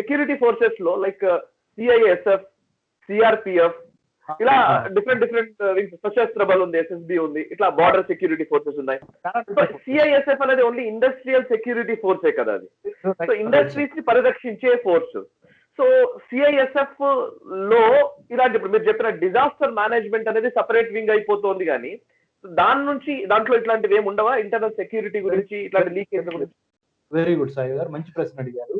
Security forces లో like CISF, CRPF, ఇలా different Sashastra బల్ ఉంది, ఎస్ఎస్బి ఉంది, ఇట్లా బార్డర్ సెక్యూరిటీ ఫోర్సెస్ ఉన్నాయి. సిఐఎస్ఎఫ్ అనేది ఓన్లీ ఇండస్ట్రియల్ సెక్యూరిటీ ఫోర్సే కదా అది. సో ఇండస్ట్రీస్ ని పరిరక్షించే ఫోర్స్. సో సిఐఎస్ఎఫ్ లో ఇలాంటి ఇప్పుడు మీరు చెప్పిన డిజాస్టర్ మేనేజ్మెంట్ అనేది సపరేట్ వింగ్ అయిపోతుంది, కానీ దాంట్లో ఇట్లాంటివి ఏమి ఉండవా? ఇంటర్నల్ సెక్యూరిటీ గురించి ఇట్లాంటి లీకేజ్ గురించి. వెరీ గుడ్ సాయి గారు, మంచి ప్రశ్న అడిగారు.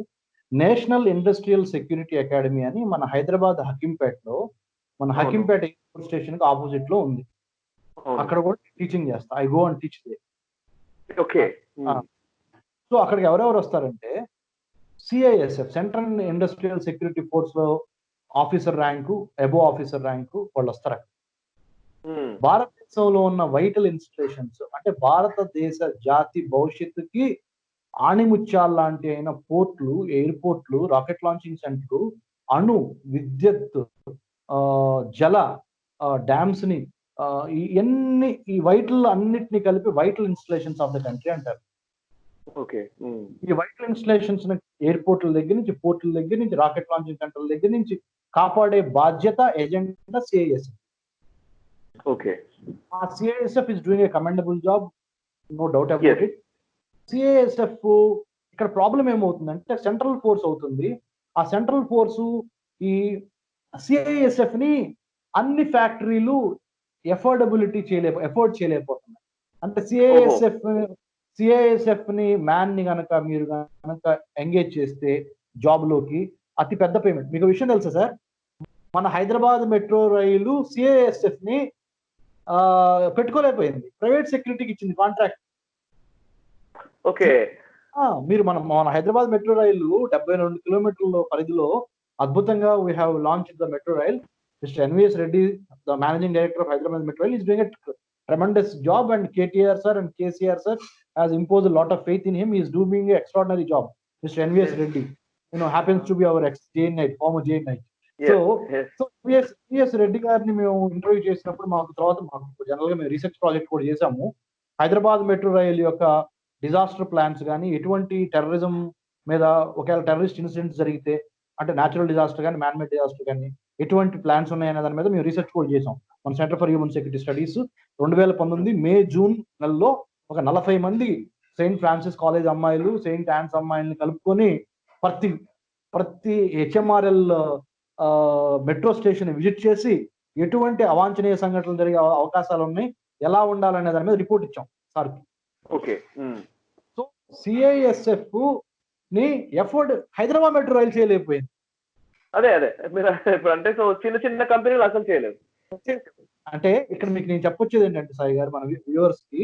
నేషనల్ ఇండస్ట్రియల్ సెక్యూరిటీ అకాడమీ అని మన హైదరాబాద్ హకీంపేటలో, మన హకీంపేట ఎయిర్పోర్ట్ స్టేషన్ కి ఆపోజిట్ లో ఉంది. అక్కడ కూడా టీచింగ్ చేస్తా. I go and teach there. Okay. So అక్కడికి ఎవరెవరు వస్తారంటే CISF, central industrial security force లో officer rank, above officer rank వాళ్ళు వస్తారు. భారతదేశంలో ఉన్న వైటల్ ఇన్స్టిట్యూషన్స్ అంటే భారతదేశ జాతి భవిష్యత్తుకి ఆణిముత్యాల లాంటి అయిన పోర్ట్లు, ఎయిర్పోర్ట్లు, రాకెట్ లాంచింగ్ సెంటర్లు, అణు విద్యుత్, జల డ్యామ్స్ ని, ఇవన్నీ ఈ వైటల్ అన్నిటిని కలిపి vital installations of the country అంటారు. ఓకే. ఈ వైటల్ ఇన్స్టలేషన్స్ ఎయిర్పోర్ట్ల దగ్గర నుంచి, పోర్టుల దగ్గర నుంచి, రాకెట్ లాంచింగ్ సెంటర్ల దగ్గర నుంచి కాపాడే బాధ్యత agenda CISF. Okay. Uh CISF is doing a commendable job, no doubt about it. CISF ఇక్కడ ప్రాబ్లం ఏమవుతుందంటే సెంట్రల్ ఫోర్స్ అవుతుంది. ఆ సెంట్రల్ ఫోర్సు ఈ సిఐఎస్ఎఫ్ ని అన్ని ఫ్యాక్టరీలు ఎఫోర్డ్ చేయలేకపోతున్నాయి. అంటే సిఐఎస్ఎఫ్ ని మ్యాన్ ని మీరు కనుక ఎంగేజ్ చేస్తే జాబ్ లోకి అతి పెద్ద పేమెంట్. మీకు విషయం తెలుసా సార్, మన హైదరాబాద్ మెట్రో రైలు సిఐఎస్ఎఫ్ ని పెట్టుకోలేకపోయింది, ప్రైవేట్ సెక్యూరిటీకి ఇచ్చింది కాంట్రాక్ట్. ఓకే. మీరు మన హైదరాబాద్ మెట్రో రైలు 72 కిలోమీటర్ల పరిధిలో అద్భుతంగా we have launch the metro rail. Mister NVS Reddy, the managing director of Hyderabad Metro Rail, is doing a tremendous job, and KTR sir and KCR sir has imposed a lot of faith in him. He is doing an extraordinary job. Mr. NVS Reddy, happens to be our ex-J9, former J9. So NVS Reddy గారిని మేము interview చేసినప్పుడు మాకు general గా మేము research project కూడా చేసాము. Hyderabad metro rail యొక్క disaster plans కానీ, ఎటువంటి టెర్రరిజం మీద ఒకవేళ టెర్రరిస్ట్ ఇన్సిడెంట్స్ జరిగితే, అంటే న్యాచురల్ డిజాస్టర్ కానీ మ్యాన్మేడ్ డిజాస్టర్ కానీ ఎటువంటి ప్లాన్స్ ఉన్నాయనే దాని మీద మేము రీసెర్చ్ కూడా చేసాం. మన centre for human security studies 2019 May June నెలలో ఒక 40 మంది సెయింట్ ఫ్రాన్సిస్ కాలేజ్ అమ్మాయిలు, సెయింట్ యాన్స్ అమ్మాయిల్ని కలుపుకొని ప్రతి హెచ్ఎంఆర్ఎల్ మెట్రో స్టేషన్ విజిట్ చేసి ఎటువంటి అవాంఛనీయ సంఘటనలు జరిగే అవకాశాలు ఉన్నాయి, ఎలా ఉండాలనే దాని మీద రిపోర్ట్ ఇచ్చాం సార్కి. ఓకే. సో సిఐఎస్ఎఫ్ ని ఎఫోర్డ్ హైదరాబాద్ మెట్రో రైల్ చేయలేకపోయింది. అదే మీరు ఇప్పుడు అంటే సో చిన్న కంపెనీలు అసలు చేయలేదు. అంటే ఇక్కడ మీకు నేను చెప్పొచ్చేది ఏంటంటే సాయి గారు, మన వ్యూవర్స్ కి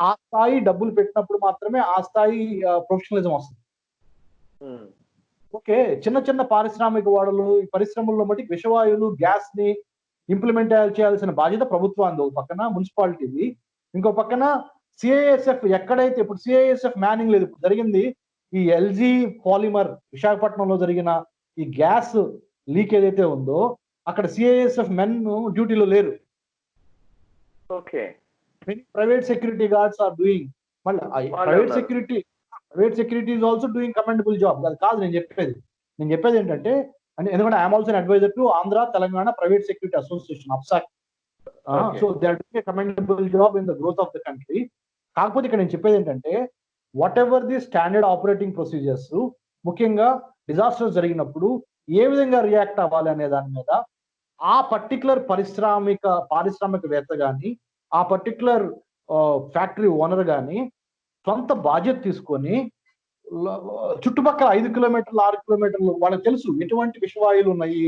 ఆ స్థాయి డబ్బులు పెట్టినప్పుడు మాత్రమే ఆ స్థాయి ప్రొఫెషనలిజం వస్తుంది. ఓకే, చిన్న పారిశ్రామిక వాడలు, పరిశ్రమల్లో మట్టి విషవాయువులు, గ్యాస్ ని ఇంప్లిమెంట్ చేయాల్సిన బాధ్యత ప్రభుత్వాన్ని, ఒక పక్కన మున్సిపాలిటీది, ఇంకో పక్కన సిఐఎస్ఎఫ్. ఎక్కడైతే ఇప్పుడు సిఐఎస్ఎఫ్ మ్యానింగ్ లేదు, ఇప్పుడు జరిగింది ఈ ఎల్జీ పాలిమర్ విశాఖపట్నంలో జరిగిన ఈ గ్యాస్ లీక్ ఏదైతే ఉందో అక్కడ సిఐఎస్ఎఫ్ మెన్ డ్యూటీలో లేరు. Okay. Private security guards are doing, మళ్ళీ private security is also doing commendable job. అది కాదు నేను చెప్పేది ఏంటంటే, ఎందుకంటే I'm also adviser to Andhra Telangana private security association, APSAC. So they are doing commendable job in the growth of the country. కాకపోతే ఇక్కడ నేను చెప్పేది ఏంటంటే, whatever the standard operating procedures, ముఖ్యంగా డిజాస్టర్స్ జరిగినప్పుడు ఏ విధంగా రియాక్ట్ అవ్వాలి అనే దాని మీద ఆ పర్టికులర్ పారిశ్రామికవేత్త కానీ, ఆ పర్టికులర్ ఫ్యాక్టరీ ఓనర్ కానీ సొంత బాధ్యత తీసుకొని చుట్టుపక్కల 5 కిలోమీటర్లు 6 కిలోమీటర్లు వాళ్ళకి తెలుసు ఎటువంటి విషవాయువులు ఉన్నాయి,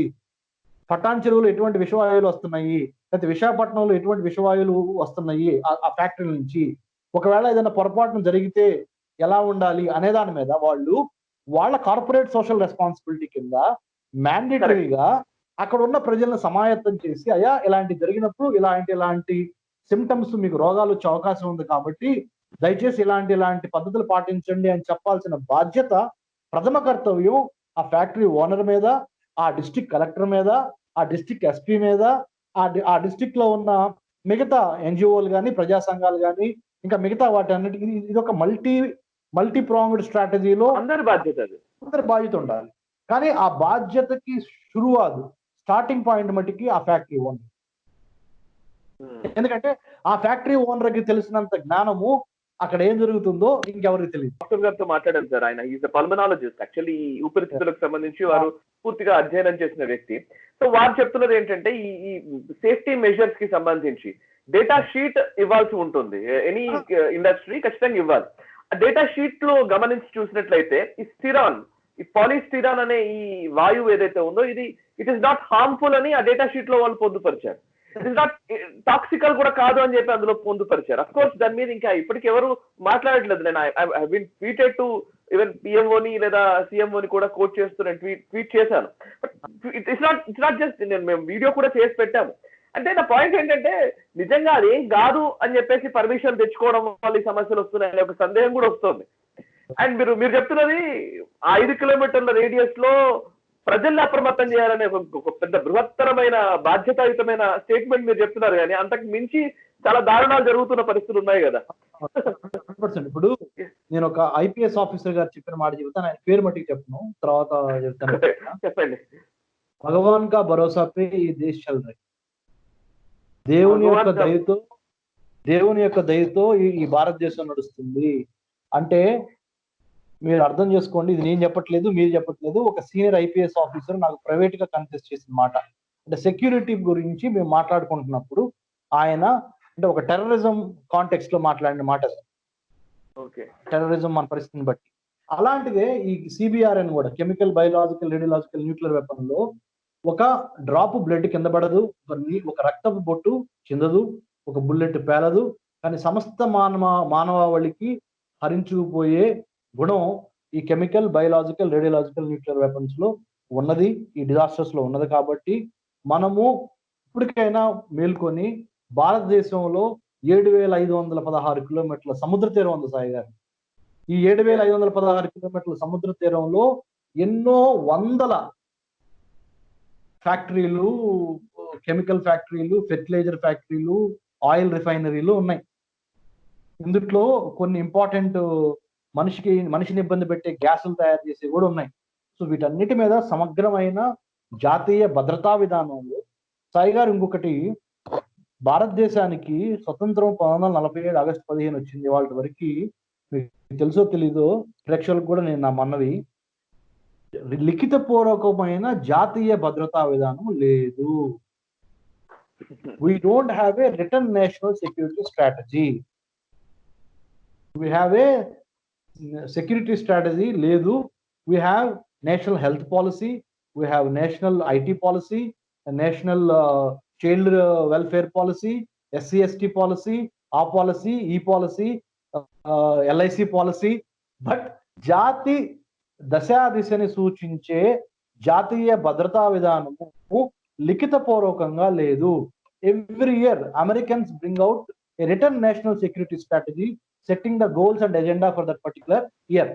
పటాన్ చెరువులో ఎటువంటి విషవాయువులు వస్తున్నాయి, లేకపోతే విశాఖపట్నంలో ఎటువంటి విషవాయువులు వస్తున్నాయి ఆ ఫ్యాక్టరీ నుంచి, ఒకవేళ ఏదైనా పొరపాటున జరిగితే ఎలా ఉండాలి అనే దాని మీద వాళ్ళ కార్పొరేట్ సోషల్ రెస్పాన్సిబిలిటీ కింద మ్యాండేటరీగా అక్కడ ఉన్న ప్రజలను సమాయత్తం చేసి, అయ్యా ఇలాంటి జరిగినప్పుడు ఇలాంటి సిమ్టమ్స్, మీకు రోగాలు వచ్చే అవకాశం ఉంది కాబట్టి దయచేసి ఇలాంటి పద్ధతులు పాటించండి అని చెప్పాల్సిన బాధ్యత, ప్రథమ కర్తవ్యం ఆ ఫ్యాక్టరీ ఓనర్ మీద, ఆ డిస్ట్రిక్ట్ కలెక్టర్ మీద, ఆ డిస్ట్రిక్ట్ ఎస్పీ మీద, ఆ డిస్ట్రిక్ట్ లో ఉన్న మిగతా ఎన్జిఓలు కానీ, ప్రజా సంఘాలు కానీ, ఇంకా మిగతా వాటి అన్నిటికీ ఇది ఒక మల్టీ ప్రాంగ్డ్ స్ట్రాటజీలో అందరి బాధ్యత అది. అందరి బాధ్యత ఉండాలి. కానీ ఆ బాధ్యతకి శురువాదు స్టార్టింగ్ పాయింట్ మట్టికి ఆ ఫ్యాక్టరీ ఓనర్. ఎందుకంటే ఆ ఫ్యాక్టరీ ఓనర్కి తెలిసినంత జ్ఞానము అక్కడ ఏం జరుగుతుందో ఇంకెవరికి తెలియదు. డాక్టర్ గారితో మాట్లాడాను సార్. ఆయన ఈజ్ పల్మనాలజిస్ట్. యాక్చువల్లీ ఈ ఊపిరితిత్తులకు సంబంధించి వారు పూర్తిగా అధ్యయనం చేసిన వ్యక్తి. సో వారు చెప్తున్నది ఏంటంటే ఈ సేఫ్టీ మెజర్స్ కి సంబంధించి డేటా షీట్ ఇవ్వాల్సి ఉంటుంది. ఎనీ ఇండస్ట్రీ ఖచ్చితంగా ఇవ్వాలి. ఆ డేటా షీట్ లో గమనించి చూసినట్లయితే ఈ స్టిరాన్, ఈ పాలిస్టిరాన్ అనే ఈ వాయువు ఏదైతే ఉందో ఇది ఇట్ ఈస్ నాట్ హార్మ్ఫుల్ అని ఆ డేటా షీట్ లో వాళ్ళు పొందుపరిచారు. ఇట్ ఇస్ నాట్ టాక్సికల్ కూడా కాదు అని చెప్పి అందులో పొందుపరిచారు. అఫ్ కోర్స్ దాని మీద ఇంకా ఇప్పటికి ఎవరు మాట్లాడట్లేదు. నేను I been tweeted to even పిఎంఓని లేదా సిఎంఓని కూడా కోట్ చేస్తూ నేను ట్వీట్ చేశాను. బట్ ఇట్స్ నాట్ జస్ట్ మేము వీడియో కూడా చేసి పెట్టాము. అంటే నా పాయింట్ ఏంటంటే నిజంగా అది ఏం కాదు అని చెప్పేసి పర్మిషన్ తెచ్చుకోవడం వల్ల ఈ సమస్యలు వస్తున్నాయనే ఒక సందేహం కూడా వస్తుంది. అండ్ మీరు చెప్తున్నది 5 కిలోమీటర్ల రేడియస్ లో ప్రజల్ని అప్రమత్తం చేయాలనే ఒక పెద్ద బృహత్తరమైన బాధ్యతాయుతమైన స్టేట్మెంట్ మీరు చెప్తున్నారు. కానీ అంతకు మించి చాలా దారుణాలు జరుగుతున్న పరిస్థితులు ఉన్నాయి కదా. 100%. ఇప్పుడు నేను ఒక ఐపీఎస్ ఆఫీసర్ గారు చెప్పిన మాట చెబుతాను. ఆయన పేరు మట్టికి చెప్పను, తర్వాత చెప్తాను. చెప్పండి. భగవాన్ కా భరోసా పే ఈ దేశ్ చల్ రహా. దేవుని యొక్క దయతో ఈ భారతదేశం నడుస్తుంది అంటే మీరు అర్థం చేసుకోండి. ఇది నేను చెప్పట్లేదు, మీరు చెప్పట్లేదు. ఒక సీనియర్ ఐపీఎస్ ఆఫీసర్ నాకు ప్రైవేట్ గా కన్ఫెస్ చేసిన మాట. అంటే సెక్యూరిటీ గురించి మేము మాట్లాడుకుంటున్నప్పుడు ఆయన అంటే ఒక టెర్రరిజం కాంటెక్స్ట్ లో మాట్లాడిన మాట. టెర్రరిజం మన పరిస్థితిని బట్టి. అలాంటిదే ఈ సిబిఆర్ఎన్ కూడా chemical, biological, radiological, nuclear weapon లో ఒక డ్రాప్ బ్లడ్ కింద పడదు, ఒక రక్తపు బొట్టు చిందదు, ఒక బుల్లెట్ పేలదు. కానీ సమస్త మానవాళికి హరించుకుపోయే గుణం ఈ chemical, biological, radiological, nuclear weapons లో ఉన్నది, ఈ డిజాస్టర్స్ లో ఉన్నది. కాబట్టి మనము ఇప్పటికైనా మేల్కొని భారతదేశంలో 7,516 కిలోమీటర్ల సముద్ర తీరం ఉంది సాయి గారు. ఈ 7,516 కిలోమీటర్ల సముద్ర తీరంలో ఎన్నో వందల ఫ్యాక్టరీలు, కెమికల్ ఫ్యాక్టరీలు, ఫెర్టిలైజర్ ఫ్యాక్టరీలు, ఆయిల్ రిఫైనరీలు ఉన్నాయి. ఇందులో కొన్ని ఇంపార్టెంట్ మనిషిని ఇబ్బంది పెట్టే గ్యాసులు తయారు చేసి కూడా ఉన్నాయి. సో వీటన్నిటి మీద సమగ్రమైన జాతీయ భద్రతా విధానంలో సాయి గారు ఇంకొకటి, భారతదేశానికి స్వతంత్రం 1947 ఆగస్టు 15 వచ్చింది. వాళ్ళ వరకు మీకు తెలుసో తెలీదో ప్రేక్షకులకు కూడా నేను నా మనవి, లిఖిత పూర్వకమైన జాతీయ భద్రతా విధానం లేదు. We don't have a written national security strategy. We have a security strategy లేదు. We have national health policy, we have national IT policy, a national child welfare policy, SC/ST policy, ఆ పాలసీ, ఈ policy, LIC policy. But జాతి దశాదిశని సూచించే జాతీయ భద్రతా విధానము లిఖిత పూర్వకంగా లేదు. Every year Americans bring out A return national security strategy setting the goals and agenda for that particular year.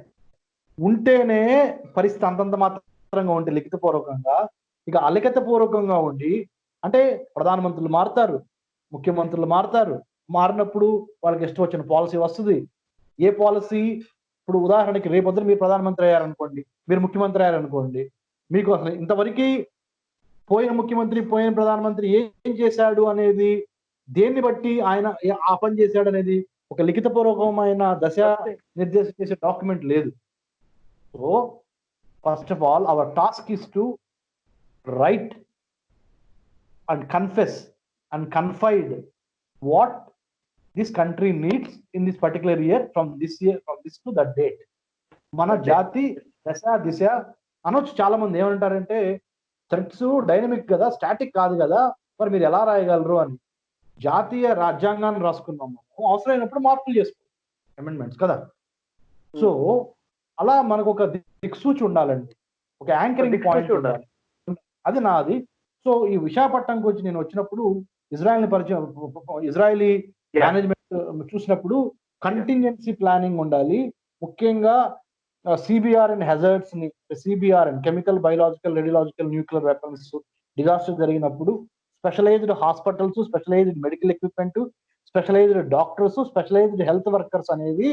ఉంటేనే పరిస్థితి అంతంత మాత్రంగా ఉంటే లిఖిత పూర్వకంగా, ఇక అలిఖిత పూర్వకంగా ఉండి అంటే ప్రధానమంత్రులు మారుతారు, ముఖ్యమంత్రులు మారుతారు, మారినప్పుడు వాళ్ళకి ఇష్టం వచ్చిన పాలసీ వస్తుంది. ఏ పాలసీ, ఇప్పుడు ఉదాహరణకి రేపొద్దున మీరు ప్రధానమంత్రి అయ్యారనుకోండి, మీరు ముఖ్యమంత్రి అయ్యారనుకోండి, మీకు అసలు ఇంతవరకు పోయిన ముఖ్యమంత్రి, పోయిన ప్రధానమంత్రి ఏం చేశాడు అనేది, దేన్ని బట్టి ఆయన ఆ పని చేశాడు అనేది ఒక లిఖిత పూర్వకమైన దశ నిర్దేశం చేసే డాక్యుమెంట్ లేదు. So first of all our task is to right and confess and confine what this country needs in this particular year, from this to that date. మన జాతి దశ దిశ అనొచ్చు. చాలా మంది ఏమంటారంటే థ్రెట్స్ డైనమిక్ కదా, స్టాటిక్ కాదు కదా, మరి మీరు ఎలా రాయగలరు అని. జాతీయ రాజ్యాంగాన్ని రాసుకున్నాము, అవసరమైనప్పుడు మార్పులు చేసుకోవాలి, అమెండ్మెంట్స్ కదా. సో అలా మనకు ఒక దిక్సూచి ఉండాలండి, ఒక యాంకరింగ్ పాయింట్ ఉండాలి. అది నాది. సో ఈ విశాఖపట్నంకి వచ్చి నేను వచ్చినప్పుడు ఇజ్రాయలీ మేనేజ్మెంట్ చూసినప్పుడు కంటింజెన్సీ ప్లానింగ్ ఉండాలి. ముఖ్యంగా సిబిఆర్ఎన్ హెజర్డ్స్ ని, CBRN chemical, biological, radiological, nuclear weapons disaster జరిగినప్పుడు specialised hospitals, specialised medical equipment, specialised doctors, specialised health workers అనేవి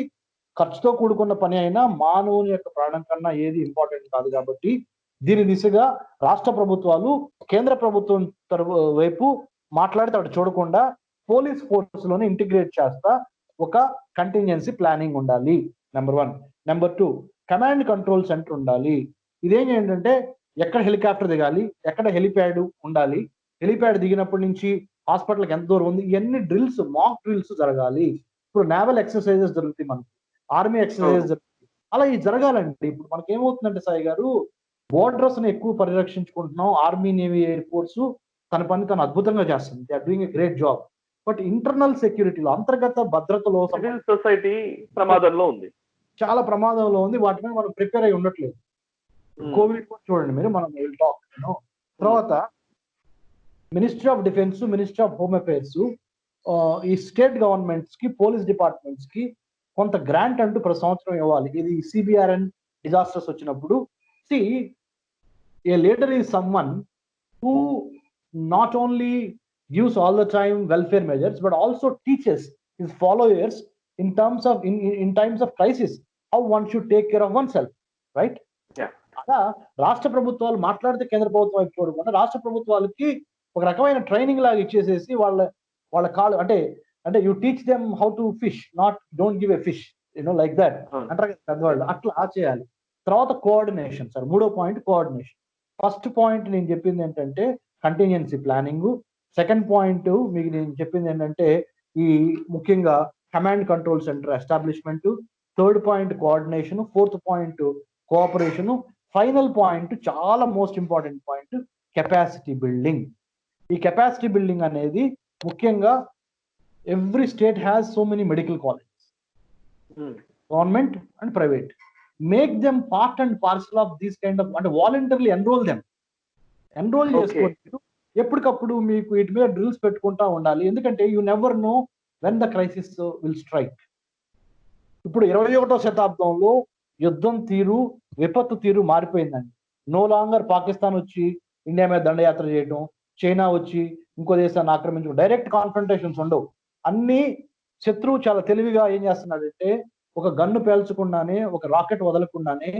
ఖర్చుతో కూడుకున్న పని అయినా మానవుని యొక్క ప్రాణం కన్నా ఏది ఇంపార్టెంట్ కాదు కాబట్టి దీని దిశగా రాష్ట్ర ప్రభుత్వాలు కేంద్ర ప్రభుత్వం వైపు మాట్లాడితే అటు చూడకుండా పోలీస్ ఫోర్స్ లోనే ఇంటిగ్రేట్ చేస్తా ఒక కంటింజెన్సీ ప్లానింగ్ ఉండాలి. Number 1. Number 2, command control centre ఉండాలి. ఇదేం ఏంటంటే ఎక్కడ హెలికాప్టర్ దిగాలి, ఎక్కడ హెలిప్యాడ్ ఉండాలి, హెలిప్యాడ్ దిగినప్పటి నుంచి హాస్పిటల్కి ఎంత దూరం ఉంది, ఇవన్నీ డ్రిల్స్, మాక్ డ్రిల్స్ జరగాలి. ఇప్పుడు నేవల్ ఎక్సర్సైజెస్ జరుగుతాయి, మనకి ఆర్మీ ఎక్సర్సైజెస్ జరుగుతాయి. అలా ఇది జరగాలండి. ఇప్పుడు మనకి ఏమవుతుందంటే సాయి గారు, బోర్డర్స్ ని ఎక్కువ పరిరక్షించుకుంటున్నాం. ఆర్మీ, నేవీ, ఎయిర్ ఫోర్స్ తన పని తను అద్భుతంగా చేస్తుంది. They are doing a great job. But internal సెక్యూరిటీలో, అంతర్గత భద్రతలో సివిల్ సొసైటీ ప్రమాదంలో ఉంది, చాలా ప్రమాదంలో ఉంది. వాటి మీద మనం ప్రిపేర్ అయి ఉండట్లేదు. కోవిడ్ కూడా చూడండి మీరు, మనం టాక్. తర్వాత ministry of defence, ministry of home affairs, ఈ స్టేట్ గవర్నమెంట్స్ కి, పోలీస్ డిపార్ట్మెంట్స్ కి కొంత గ్రాంట్ అంటూ ప్రతి సంవత్సరం ఇవ్వాలి. ఇది సిబిఆర్ఎన్ డిజాస్టర్స్ వచ్చినప్పుడు. See a leader is someone who not only gives all the time welfare measures but also teaches his followers in terms of in times of crisis how one should take care of oneself, right? అలా రాష్ట్ర ప్రభుత్వాలు మాట్లాడితే కేంద్ర ప్రభుత్వం వైపు చూడకుండా రాష్ట్ర ప్రభుత్వాలకి ఒక రకమైన ట్రైనింగ్ లాగా ఇచ్చేసేసి వాళ్ళ కాలు అంటే you teach them how to fish, not don't give a fish, like that అంటారు కదా పెద్దవాళ్ళు. అట్లా చేయాలి. తర్వాత కోఆర్డినేషన్ సార్, 3వ పాయింట్ కోఆర్డినేషన్. ఫస్ట్ పాయింట్ నేను చెప్పింది ఏంటంటే కంటింజెన్సీ ప్లానింగ్. సెకండ్ పాయింట్ మీకు నేను చెప్పింది ఏంటంటే ఈ ముఖ్యంగా command control centre establishment. Third point coordination. Fourth point cooperation. Final point, చాలా most important point, capacity building. ఈ కెపాసిటీ బిల్డింగ్ అనేది ముఖ్యంగా every state has so many medical colleges, government and private. Make them part and parcel of these kind of, అంటే voluntarily enrol చేసుకోవచ్చు. ఎప్పటికప్పుడు మీకు వీటి మీద డ్రిల్స్ పెట్టుకుంటా ఉండాలి. ఎందుకంటే you never know when the crisis will strike. ఇప్పుడు 21వ శతాబ్దంలో యుద్ధం తీరు, విపత్తు తీరు మారిపోయిందండి. నో లాంగర్ పాకిస్తాన్ వచ్చి ఇండియా మీద దండయాత్ర చేయడం, చైనా వచ్చి ఇంకో దేశాన్ని ఆక్రమించడం, డైరెక్ట్ కాన్ఫ్రంటేషన్స్ ఉండవు. అన్ని శత్రువు చాలా తెలివిగా ఏం చేస్తున్నాడంటే ఒక గన్ను పేల్చకుండానే, ఒక రాకెట్ వదలకుండానే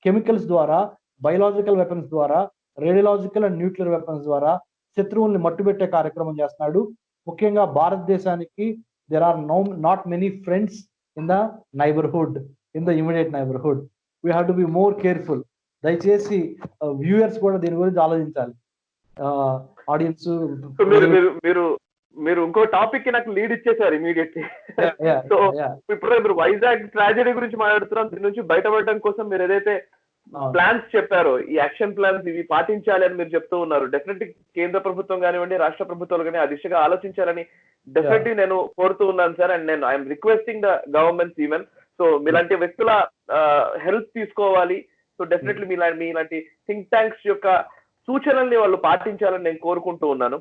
కెమికల్స్ ద్వారా, బయలాజికల్ వెపన్స్ ద్వారా, రేడియలాజికల్ అండ్ న్యూక్లియర్ వెపన్స్ ద్వారా శత్రువుల్ని మట్టుబెట్టే కార్యక్రమం చేస్తున్నాడు. ముఖ్యంగా భారతదేశానికి there are not many friends in the neighbourhood, in the immediate neighbourhood. We have to be more careful. దయచేసి వ్యూయర్స్ కూడా దీని గురించి ఆలోచించాలి. ఆడియన్స్ మీరు ఇంకో టాపిక్ కి నాకు లీడ్ ఇచ్చేసారు ఇమీడియట్లీ. సో ఇప్పుడు మీరు వైజాగ్ ట్రాజెడీ గురించి మాట్లాడుతున్నాం. దీని నుంచి బయటపడడం కోసం మీరు ఏదైతే ప్లాన్స్ చెప్పారో, ఈ యాక్షన్ ప్లాన్స్ ఇవి పాటించాలి అని మీరు చెప్తూ ఉన్నారు. డెఫినెట్లీ కేంద్ర ప్రభుత్వం కానివ్వండి, రాష్ట్ర ప్రభుత్వాలు కానీ ఆ దిశగా ఆలోచించాలని డెఫినెట్లీ నేను కోరుతూ ఉన్నాను సార్. అండ్ నేను I'm requesting the governments even. So మీలాంటి వ్యక్తుల హెల్ప్ తీసుకోవాలి. సో డెఫినెట్లీ మీలాంటి థింక్ ట్యాంక్స్ యొక్క సూచనల్ని వాళ్ళు పాటించాలని నేను కోరుకుంటూ ఉన్నాను.